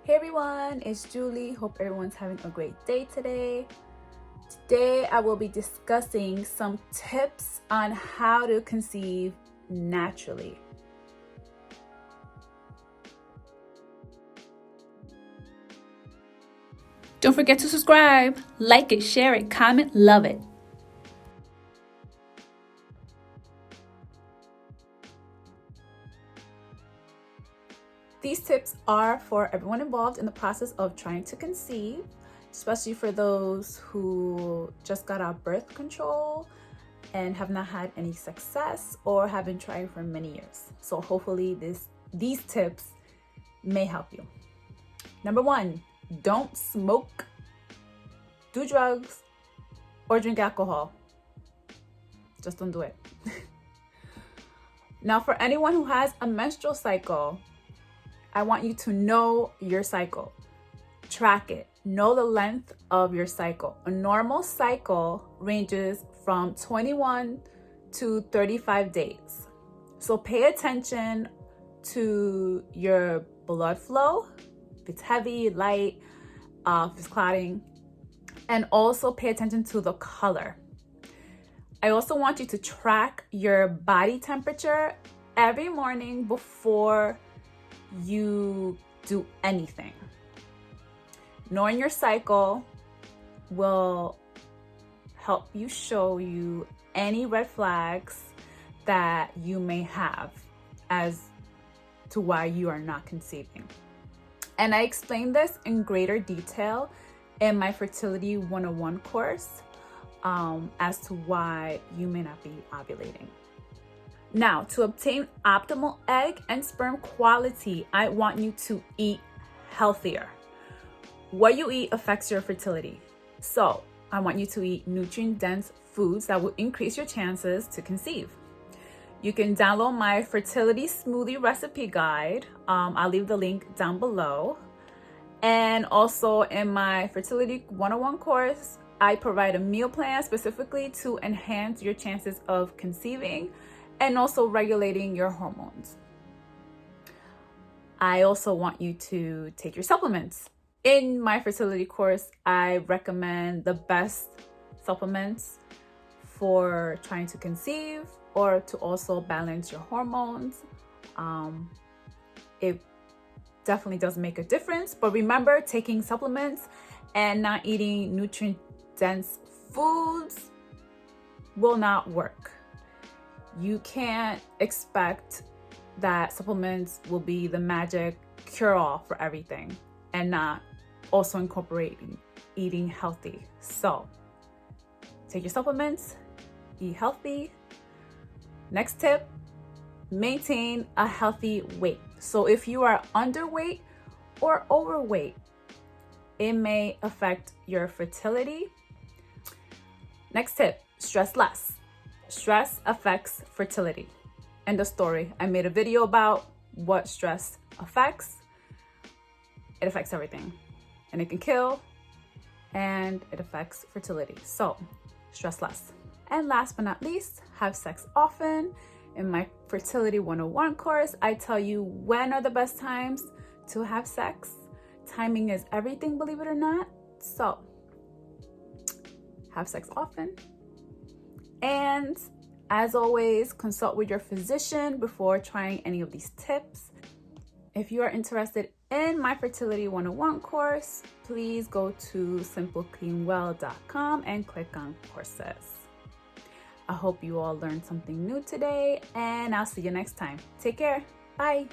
Hey everyone, it's Julie. Hope everyone's having a great day today. Today I will be discussing some tips on how to conceive naturally. Don't forget to subscribe, like it, share it, comment, love it. These tips are for everyone involved in the process of trying to conceive, especially for those who just got out birth control and have not had any success or have been trying for many years. So hopefully these tips may help you. Number 1, don't smoke, do drugs, or drink alcohol. Just don't do it. Now, for anyone who has a menstrual cycle, I want you to know your cycle. Track it. Know the length of your cycle. A normal cycle ranges from 21 to 35 days. So pay attention to your blood flow, if it's heavy, light, if it's clotting, and also pay attention to the color. I also want you to track your body temperature every morning before you do anything. Knowing your cycle will help you show you any red flags that you may have as to why you are not conceiving. And I explain this in greater detail in my Fertility 101 course as to why you may not be ovulating. Now, to obtain optimal egg and sperm quality, I want you to eat healthier. What you eat affects your fertility. So I want you to eat nutrient-dense foods that will increase your chances to conceive. You can download my fertility smoothie recipe guide. I'll leave the link down below. And also in my Fertility 101 course, I provide a meal plan specifically to enhance your chances of conceiving and also regulating your hormones. I also want you to take your supplements. In my fertility course, I recommend the best supplements for trying to conceive or to also balance your hormones. It definitely does make a difference, but remember, taking supplements and not eating nutrient-dense foods will not work. You can't expect that supplements will be the magic cure-all for everything and not also incorporating eating healthy. So take your supplements, eat healthy. Next tip, maintain a healthy weight. So if you are underweight or overweight, it may affect your fertility. Next tip, stress less. Stress affects fertility. End of story. I made a video about what stress affects. It affects everything, and it can kill, and it affects fertility. So stress less. And last but not least, have sex often. In my Fertility 101 course, I tell you when are the best times to have sex. Timing is everything, believe it or not. So have sex often. And as always, consult with your physician before trying any of these tips. If you are interested in my Fertility 101 course, please go to simplecleanwell.com and click on courses. I hope you all learned something new today, and I'll see you next time. Take care. Bye.